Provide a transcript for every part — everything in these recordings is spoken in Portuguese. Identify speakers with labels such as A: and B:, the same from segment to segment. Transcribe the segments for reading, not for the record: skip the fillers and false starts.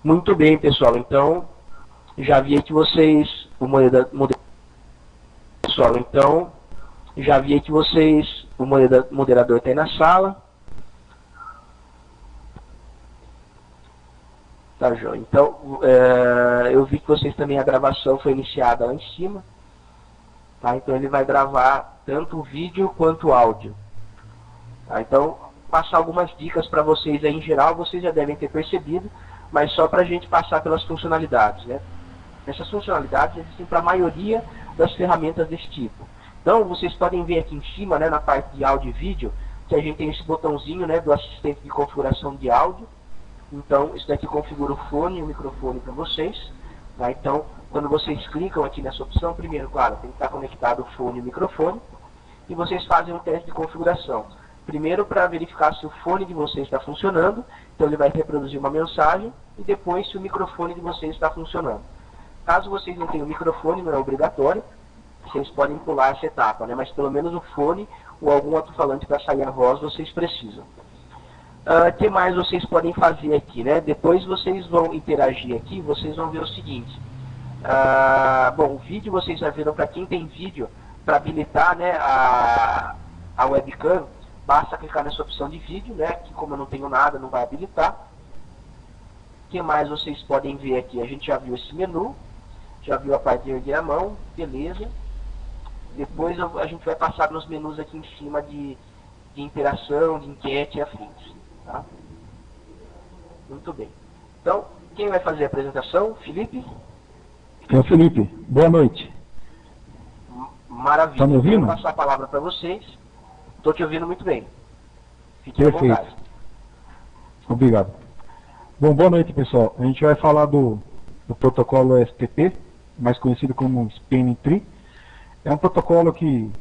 A: Muito bem, pessoal. Então, já vi que vocês, pessoal, então, já vi que vocês, o moderador está aí na sala. Tá, João. Então, eu vi que vocês também, a gravação foi iniciada lá em cima. Tá? Então, ele vai gravar tanto o vídeo quanto o áudio. Tá? Então, passar algumas dicas para vocês aí em geral, vocês já devem ter percebido, mas só para a gente passar pelas funcionalidades, né? Essas funcionalidades existem para a maioria das ferramentas desse tipo. Então, vocês podem ver aqui em cima, né, na parte de áudio e vídeo, que a gente tem esse botãozinho, né, do assistente de configuração de áudio. Então, isso daqui configura o fone e o microfone para vocês. Tá? Então, quando vocês clicam aqui nessa opção, primeiro, claro, tem que estar conectado o fone e o microfone. E vocês fazem um teste de configuração. Primeiro, para verificar se o fone de vocês está funcionando. Então, ele vai reproduzir uma mensagem. E depois, se o microfone de vocês está funcionando. Caso vocês não tenham microfone, não é obrigatório, vocês podem pular essa etapa, né? Mas pelo menos o fone ou algum alto-falante para sair a voz vocês precisam. O que mais vocês podem fazer aqui, né? Depois vocês vão interagir aqui, vocês vão ver o seguinte. Bom, o vídeo vocês já viram, para quem tem vídeo, para habilitar, né, a webcam, basta clicar nessa opção de vídeo, né? Que como eu não tenho nada, não vai habilitar. O que mais vocês podem ver aqui? A gente já viu esse menu. Já viu a parte de erguer a mão, beleza. Depois a gente vai passar nos menus aqui em cima de interação, de enquete e afins. Tá? Muito bem. Então, quem vai fazer a apresentação? Felipe?
B: É o Felipe. Boa noite.
A: Maravilha.
B: Tá me ouvindo?
A: Vou passar a palavra para vocês. Estou te ouvindo muito bem. Fique à
B: Perfeito.
A: vontade.
B: Obrigado. Bom, boa noite, pessoal. A gente vai falar do protocolo STP, mais conhecido como Spanning Tree. É um protocolo que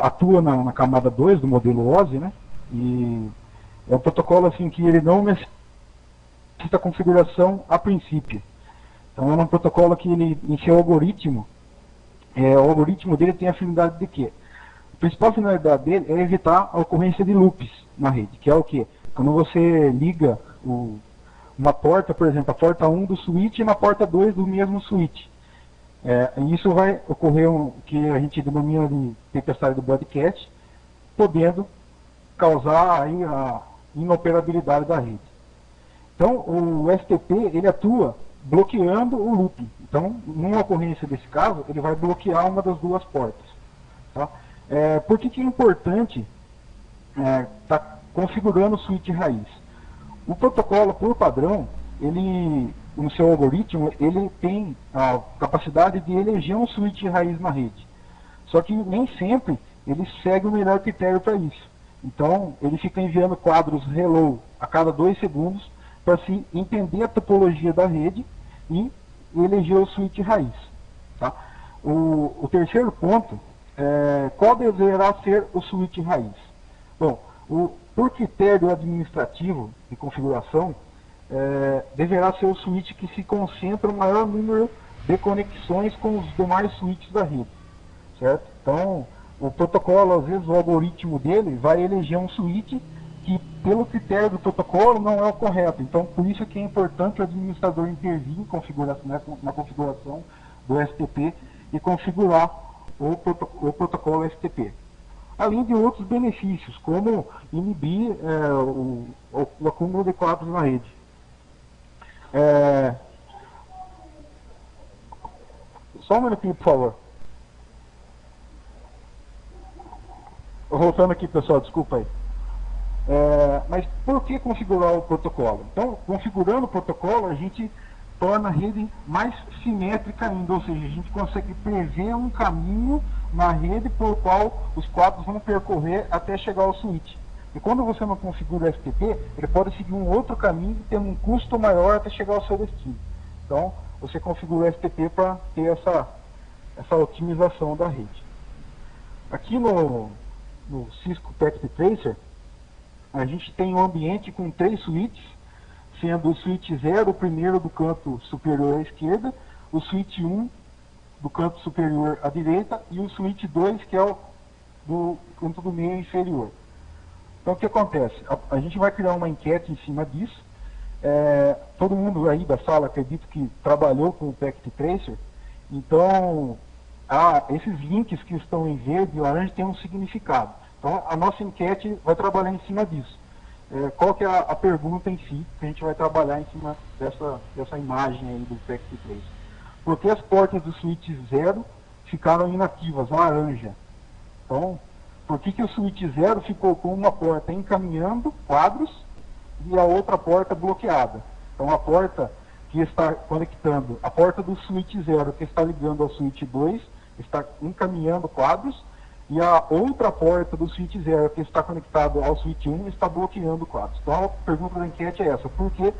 B: atua na camada 2 do modelo OSI, né? E é um protocolo assim que ele não necessita configuração a princípio. Então é um protocolo que ele, em seu algoritmo, o algoritmo dele tem a finalidade de quê? A principal finalidade dele é evitar a ocorrência de loops na rede, que é o quê? Quando você liga uma porta, por exemplo, a porta 1 do switch e uma porta 2 do mesmo switch. Isso vai ocorrer o que a gente denomina de tempestade do broadcast, podendo causar aí a inoperabilidade da rede. Então, o STP ele atua bloqueando o looping. Então, numa ocorrência desse caso, ele vai bloquear uma das duas portas. Tá? Por que é importante estar configurando o switch raiz? O protocolo, por padrão, ele, no seu algoritmo, ele tem a capacidade de eleger um switch raiz na rede. Só que nem sempre ele segue o melhor critério para isso. Então, ele fica enviando quadros hello a cada 2 segundos para se entender a topologia da rede e eleger o switch raiz. Tá? O terceiro ponto é qual deverá ser o switch raiz. Bom, por critério administrativo de configuração, deverá ser o switch que se concentra o maior número de conexões com os demais switches da rede. Certo? Então, o protocolo, às vezes, o algoritmo dele vai eleger um switch que, pelo critério do protocolo, não é o correto. Então, por isso que é importante o administrador intervir na configuração do STP e configurar o protocolo STP. Além de outros benefícios, como inibir o acúmulo de quadros na rede. Só um minutinho, por favor. Voltando aqui, pessoal, desculpa aí. Mas por que configurar o protocolo? Então, configurando o protocolo, a gente torna a rede mais simétrica ainda, ou seja, a gente consegue prever um caminho na rede por qual os quadros vão percorrer até chegar ao switch. E quando você não configura o STP, ele pode seguir um outro caminho, tendo um custo maior até chegar ao seu destino. Então, você configura o STP para ter essa otimização da rede. Aqui no Cisco Packet Tracer, a gente tem um ambiente com 3 switches, sendo o switch 0 o primeiro do canto superior à esquerda, o switch 1 do canto superior à direita e o switch 2 que é o do canto do meio inferior. Então o que acontece? A gente vai criar uma enquete em cima disso Todo mundo aí da sala, acredito que trabalhou com o Packet Tracer, então esses links que estão em verde e laranja têm um significado. Então a nossa enquete vai trabalhar em cima disso. Qual que é a pergunta em si que a gente vai trabalhar em cima dessa imagem aí do Packet Tracer? Por que as portas do switch 0 ficaram inativas, laranja? Então, por que o switch 0 ficou com uma porta encaminhando quadros e a outra porta bloqueada? Então a porta que está conectando, a porta do switch 0 que está ligando ao switch 2 está encaminhando quadros e a outra porta do switch 0 que está conectado ao switch 1 está bloqueando quadros. Então a pergunta da enquete é essa: por que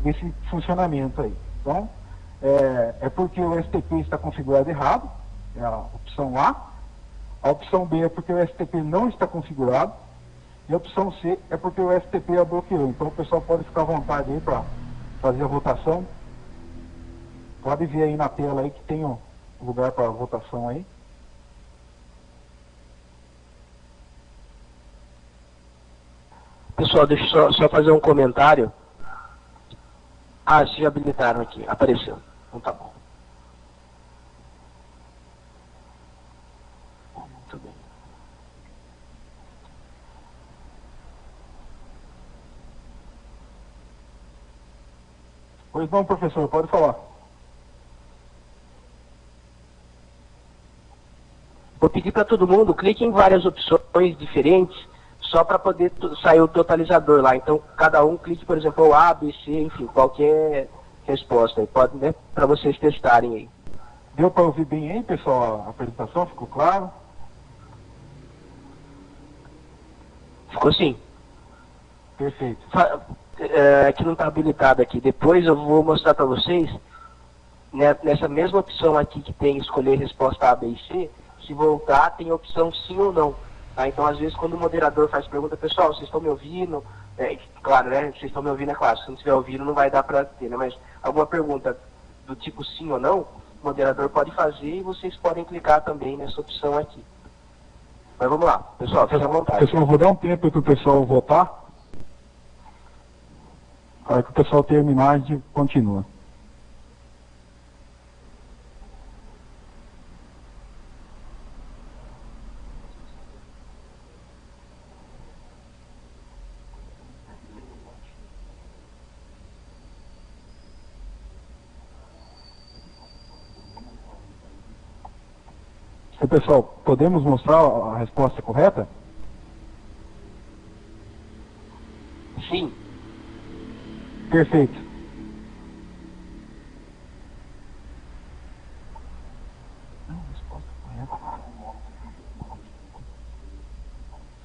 B: desse funcionamento aí? Então porque o STP está configurado errado, é a opção A. A opção B é porque o STP não está configurado. E a opção C é porque o STP a bloqueou. Então o pessoal pode ficar à vontade aí para fazer a votação. Pode ver aí na tela aí que tem um lugar para votação aí.
A: Pessoal, deixa eu só fazer um comentário. Se habilitaram aqui, apareceu. Então tá bom. Muito bem.
B: Pois não, professor, pode falar.
A: Vou pedir para todo mundo, clique em várias opções diferentes, só para poder sair o totalizador lá. Então, cada um clique, por exemplo, A, B, C, enfim, qualquer resposta aí. Pode, né, para vocês testarem aí.
B: Deu para ouvir bem aí, pessoal, a apresentação? Ficou claro?
A: Ficou sim.
B: Perfeito.
A: Que não está habilitado aqui. Depois eu vou mostrar para vocês, né, nessa mesma opção aqui que tem escolher resposta A, B e C, se voltar tem a opção sim ou não. Tá? Então, às vezes, quando o moderador faz pergunta, pessoal, vocês estão me ouvindo? Claro, né? Vocês estão me ouvindo, é claro. Se não estiver ouvindo, não vai dar para ter, né? Mas alguma pergunta do tipo sim ou não, o moderador pode fazer e vocês podem clicar também nessa opção aqui. Mas vamos lá, pessoal, fique à vontade.
B: Pessoal, vou dar um tempo para o pessoal votar. Para que o pessoal terminar, a gente continua. Pessoal, podemos mostrar a resposta correta?
A: Sim.
B: Perfeito.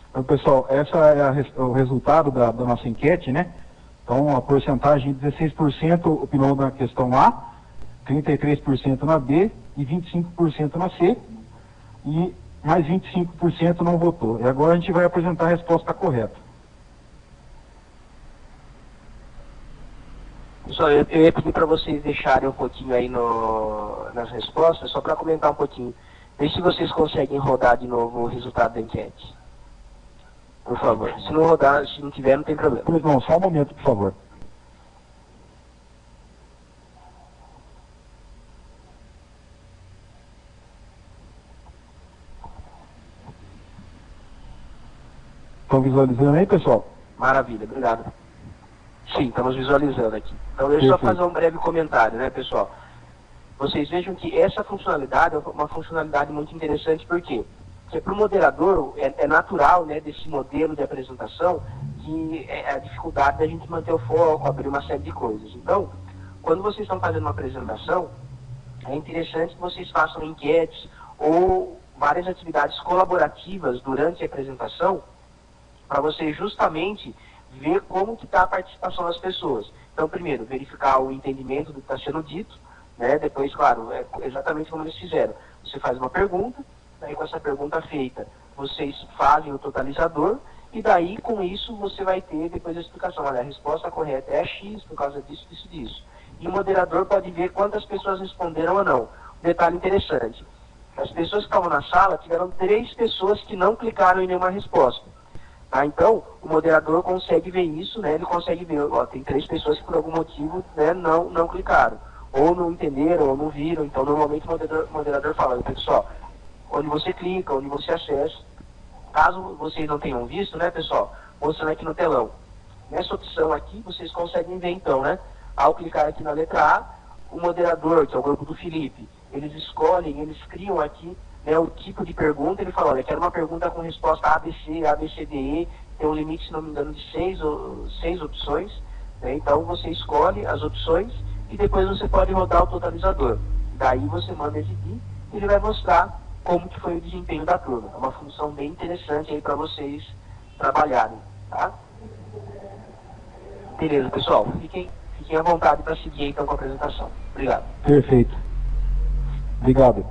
B: Então, pessoal, essa é o resultado da nossa enquete, né? Então, a porcentagem de 16% opinou na questão A, 33% na B e 25% na C. E mais 25% não votou. E agora a gente vai apresentar a resposta correta.
A: Pessoal, eu ia pedir para vocês deixarem um pouquinho aí nas respostas, só para comentar um pouquinho. Vê se vocês conseguem rodar de novo o resultado da enquete. Por favor. Se não rodar, se não tiver, não tem problema.
B: Pois não, só um momento, por favor. Estão visualizando aí, pessoal?
A: Maravilha, obrigado. Sim, estamos visualizando aqui. Então, deixa eu só fazer um breve comentário, né, pessoal? Vocês vejam que essa funcionalidade é uma funcionalidade muito interessante, por quê? Porque para o moderador é natural, né, desse modelo de apresentação, que é a dificuldade da gente manter o foco, abrir uma série de coisas. Então, quando vocês estão fazendo uma apresentação, é interessante que vocês façam enquetes ou várias atividades colaborativas durante a apresentação, para você justamente ver como que está a participação das pessoas. Então, primeiro, verificar o entendimento do que está sendo dito, né? Depois, claro, é exatamente como eles fizeram. Você faz uma pergunta, daí com essa pergunta feita, vocês fazem o totalizador, e daí, com isso, você vai ter depois a explicação. Olha, a resposta correta é X, por causa disso, disso, disso. E o moderador pode ver quantas pessoas responderam ou não. Um detalhe interessante, as pessoas que estavam na sala, tiveram 3 pessoas que não clicaram em nenhuma resposta. Ah, então, o moderador consegue ver isso, né? Ele consegue ver, ó, tem 3 pessoas que por algum motivo, né, não clicaram, ou não entenderam, ou não viram. Então, normalmente o moderador fala, pessoal, onde você clica, onde você acessa. Caso vocês não tenham visto, né, pessoal, mostrando aqui no telão. Nessa opção aqui, vocês conseguem ver, então, né? Ao clicar aqui na letra A, o moderador, que é o grupo do Felipe, eles escolhem, eles criam aqui, né, o tipo de pergunta. Ele fala, olha, quero uma pergunta com resposta ABC, ABCDE, tem um limite, se não me engano, de 6 opções. Né? Então, você escolhe as opções e depois você pode rodar o totalizador. Daí você manda exibir e ele vai mostrar como que foi o desempenho da turma. É uma função bem interessante aí para vocês trabalharem, tá? Beleza, pessoal. Fiquem à vontade para seguir então com a apresentação. Obrigado.
B: Perfeito. Obrigado.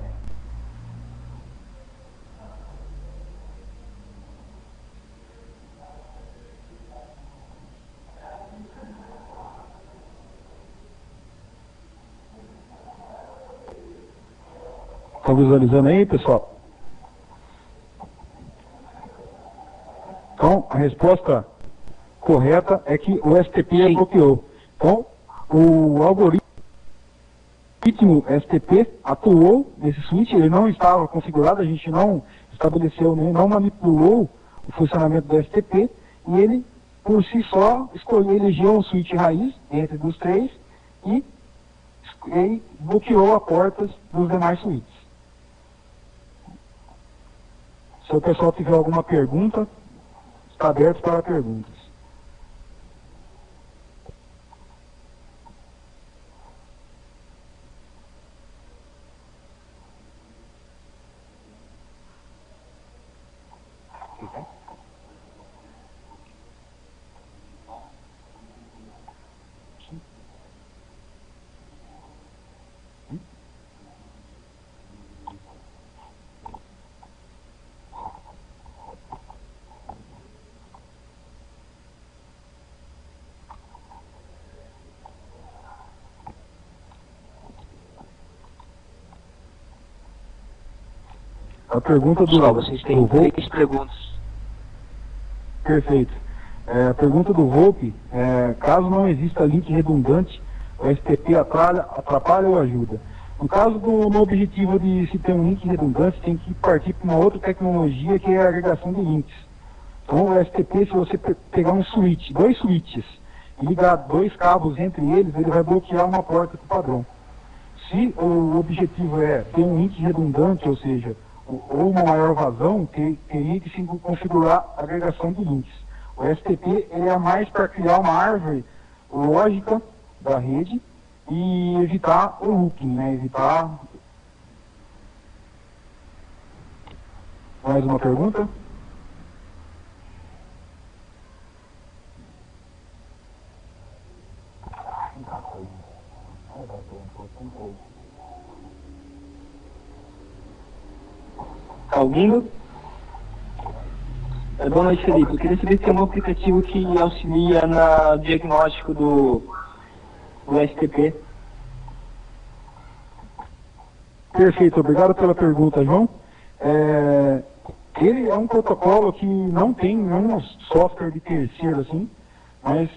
B: Estão visualizando aí, pessoal? Então, a resposta correta é que o STP bloqueou. Então, o algoritmo STP atuou nesse switch, ele não estava configurado, a gente não estabeleceu, não manipulou o funcionamento do STP, e ele, por si só, elegeu um switch raiz entre dos 3 e bloqueou as portas dos demais switches. Se o pessoal tiver alguma pergunta, está aberto para perguntas. A pergunta do...
A: Pessoal, vocês têm 3 perguntas.
B: Perfeito. A pergunta do Volpe, caso não exista link redundante, o STP atrapalha ou ajuda? No caso no objetivo de se ter um link redundante, tem que partir para uma outra tecnologia que é a agregação de links. Então o STP, se você pegar um switch, 2 switches, e ligar 2 cabos entre eles, ele vai bloquear uma porta do padrão. Se o objetivo é ter um link redundante, ou seja, ou uma maior vazão, teria que se configurar a agregação de links. O STP ele é mais para criar uma árvore lógica da rede e evitar o looping, né? Evitar... Mais uma pergunta?
A: Tá ouvindo? Boa noite, Felipe. Eu queria saber se tem um aplicativo que auxilia no diagnóstico do STP.
B: Perfeito, obrigado pela pergunta, João. Ele é um protocolo que não tem nenhum software de terceiro, assim, mas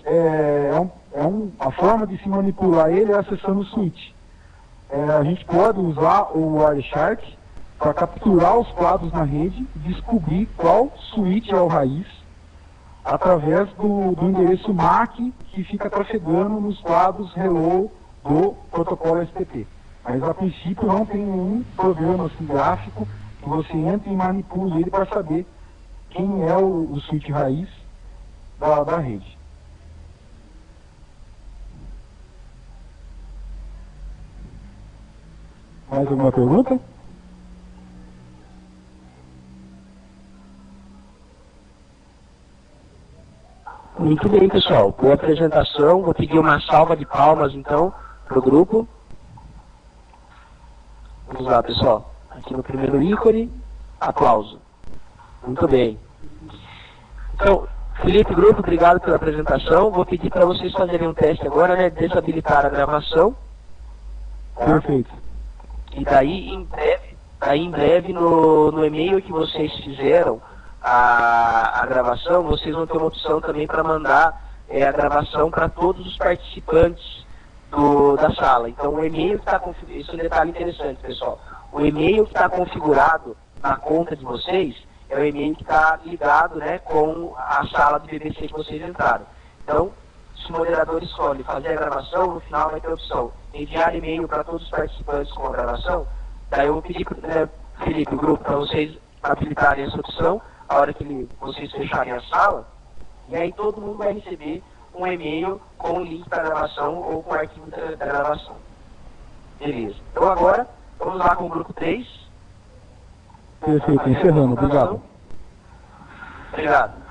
B: a forma de se manipular ele é acessando o switch. A gente pode usar o Wireshark para capturar os quadros na rede e descobrir qual switch é o raiz através do endereço MAC que fica trafegando nos quadros hello do protocolo STP. Mas a princípio não tem nenhum programa assim, gráfico que você entre e manipule ele para saber quem é o switch raiz da rede. Mais alguma pergunta?
A: Muito bem, pessoal. Boa apresentação. Vou pedir uma salva de palmas, então, para o grupo. Vamos lá, pessoal. Aqui no primeiro ícone, aplauso. Muito bem. Então, Felipe, grupo, obrigado pela apresentação. Vou pedir para vocês fazerem um teste agora, né? Desabilitar a gravação.
B: Perfeito.
A: E daí, em breve, no e-mail que vocês fizeram a gravação, vocês vão ter uma opção também para mandar a gravação para todos os participantes da sala. Então o e-mail que está configurado, isso é um detalhe interessante, pessoal, o e-mail que está configurado na conta de vocês é o e-mail que está ligado, né, com a sala de BBC que vocês entraram. Então, se o moderador escolhe fazer a gravação, no final vai ter a opção enviar e-mail para todos os participantes com a gravação. Daí eu vou pedir, Felipe, o grupo, para vocês habilitarem essa opção a hora que vocês fecharem a sala, e aí todo mundo vai receber um e-mail com o link da gravação ou com o arquivo da gravação. Beleza. Então agora, vamos lá com o grupo 3.
B: Perfeito, encerrando. Obrigado.
A: Obrigado.